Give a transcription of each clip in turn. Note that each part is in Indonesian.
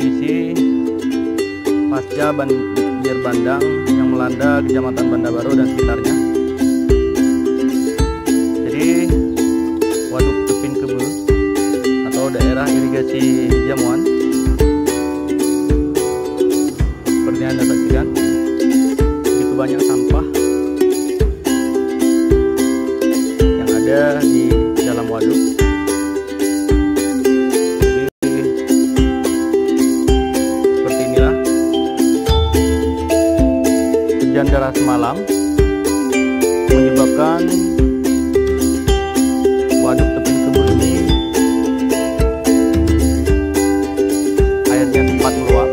kondisi pasca banjir bandang yang melanda Kecamatan Banda Baru dan sekitarnya. Jadi Waduk Tepin Kebe atau daerah irigasi Jamuan, seperti yang Anda saksikan, begitu banyak sampah yang ada di dalam waduk. Hujan deras semalam menyebabkan Waduk Tepin Kebe ini airnya sempat meluap.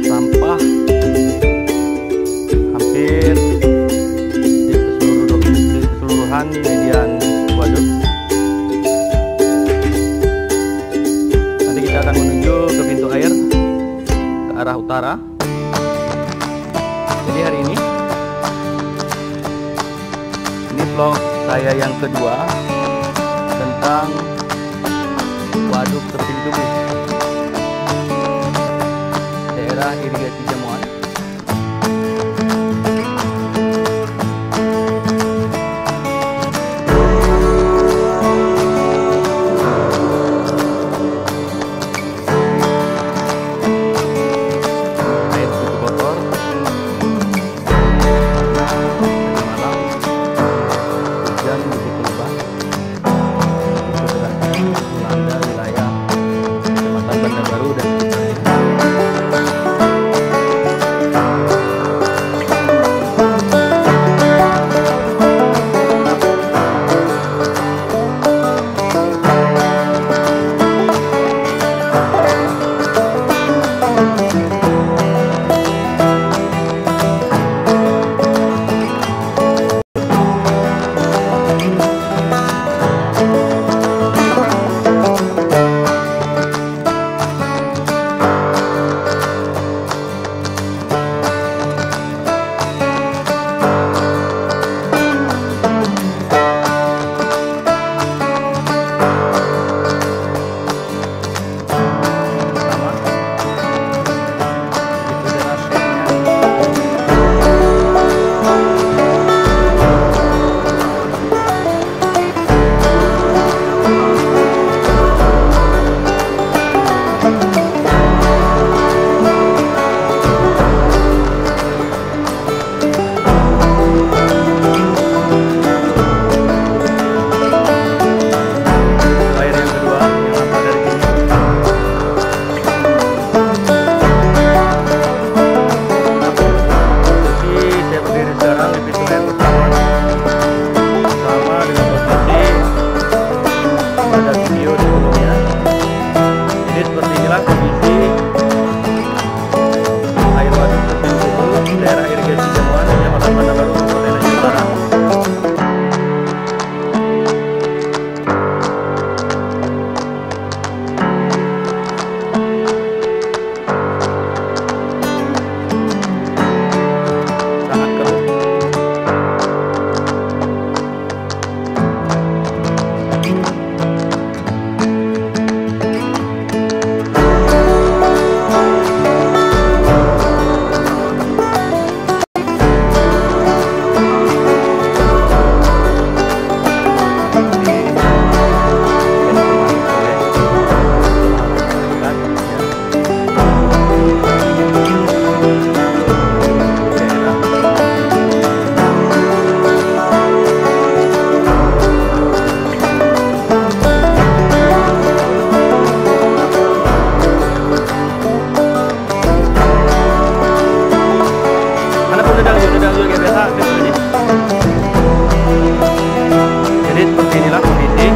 Sampah hampir di keseluruhan median waduk. Nanti kita akan menuju ke pintu air ke arah utara. Jadi hari ini vlog saya yang kedua tentang Waduk Tepin Kebe, daerah irigasi Jamuan. Jadi seperti inilah kondisi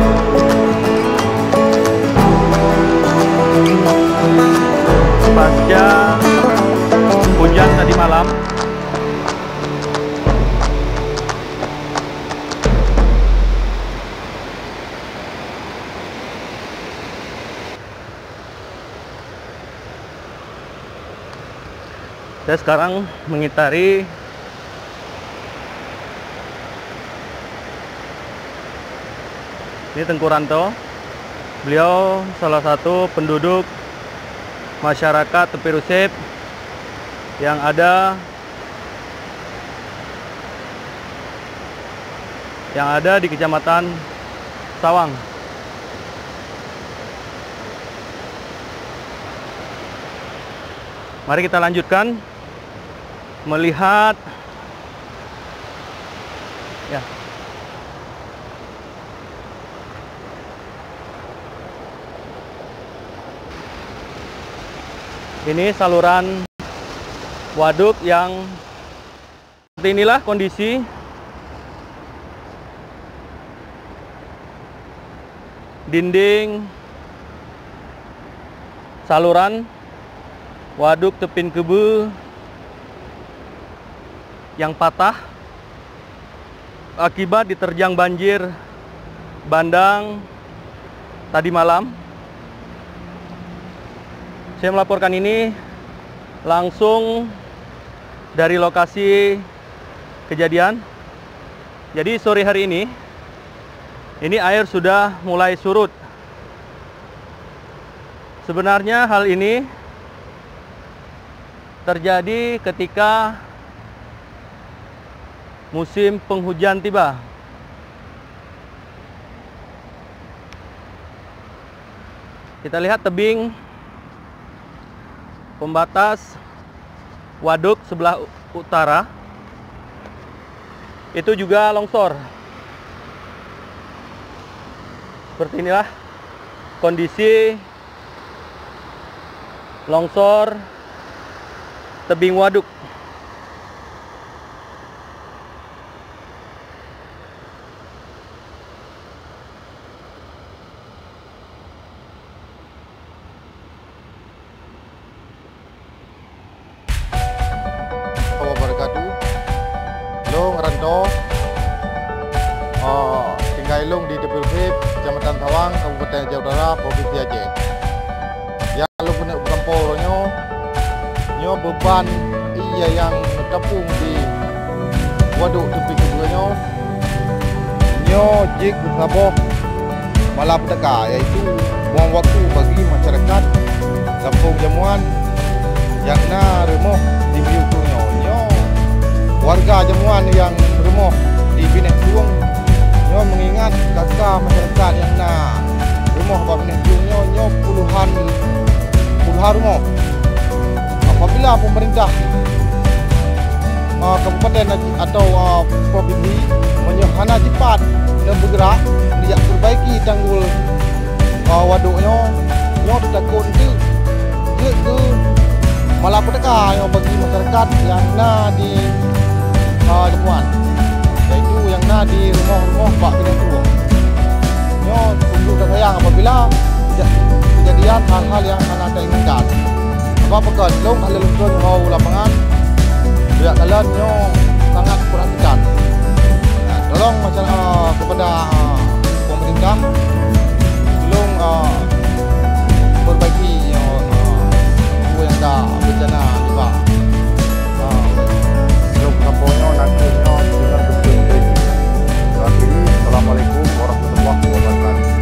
pasca hujan tadi malam. Saya sekarang mengitari ini Tengku Rantau Beliau salah satu penduduk masyarakat Tepi Rusip yang ada di Kecamatan Sawang. Mari kita lanjutkan melihat ya. Ini saluran waduk yang seperti inilah kondisi. Dinding saluran waduk Tepin Kebe yang patah akibat diterjang banjir bandang tadi malam. Saya melaporkan ini langsung dari lokasi kejadian. Jadi sore hari ini air sudah mulai surut. Sebenarnya hal ini terjadi ketika musim penghujan tiba. Kita lihat tebing pembatas waduk sebelah utara itu juga longsor. Seperti inilah kondisi longsor tebing waduk. Tinggal Ilung di Tepi Rusip, Kecamatan Sawang, Kabupaten Aceh Utara, Provinsi Aceh. Yang lu punya kampungnya, nyo beban iya yang tepung di waduk Tepi Kebunyo, nyo jik bersabok malapetaka, yaitu buang waktu bagi masyarakat kampung Jamuan yang remoh di biukunyo. Nyo warga Jamuan yang remoh di Binek Tuang, nyo mengingat kakak masyarakat yang rumah Binek Tuang nyo puluhan rumah. Apabila pemerintah kabupaten atau provinsi menyohana cepat dan bergerak tidak perbaiki tanggul waduknya, nyo takut ke malapetaka yang bagi masyarakat yang di Jamuan, yaitu yang di rumah-rumah Pak Binek Tuang. Nyo tunggu dan sayang apabila kejadian hal-hal yang anda inginkan. Apa-apa long kalau lungkun mau lapangan, pihak kalian nyo sangat perhatikan. Tolong masyarakat kepada pemerintah tolong perbaiki yang dah bencana juga. Kampungnya nanti dengan betul ini. Assalamualaikum warahmatullahi wabarakatuh.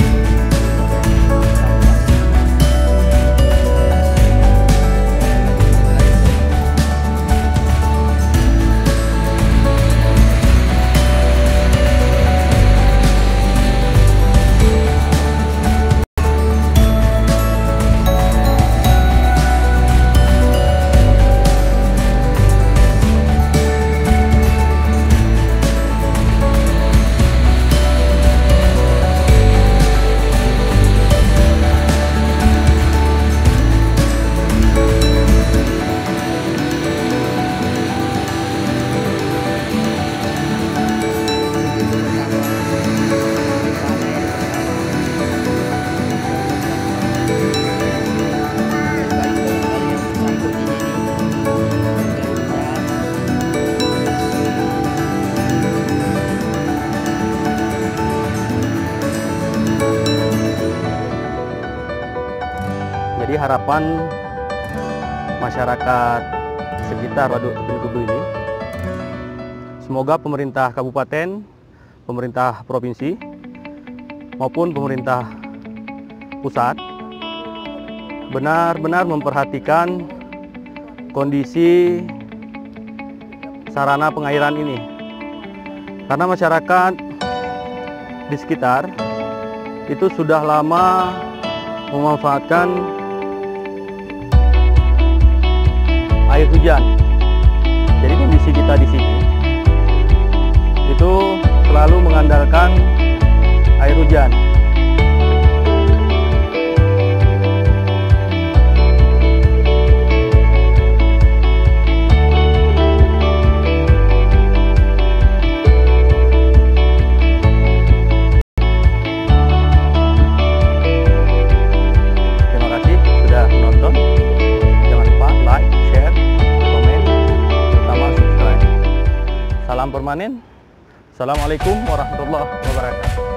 Jadi harapan masyarakat sekitar waduk Tepin Kebe ini, semoga pemerintah kabupaten, pemerintah provinsi, maupun pemerintah pusat benar-benar memperhatikan kondisi sarana pengairan ini, karena masyarakat di sekitar itu sudah lama memanfaatkan air hujan. Jadi kondisi kita di sini itu selalu mengandalkan air hujan. Terima kasih sudah menonton. Jangan lupa like, share, komen, terutama subscribe. Salam permanen. Assalamualaikum warahmatullahi wabarakatuh.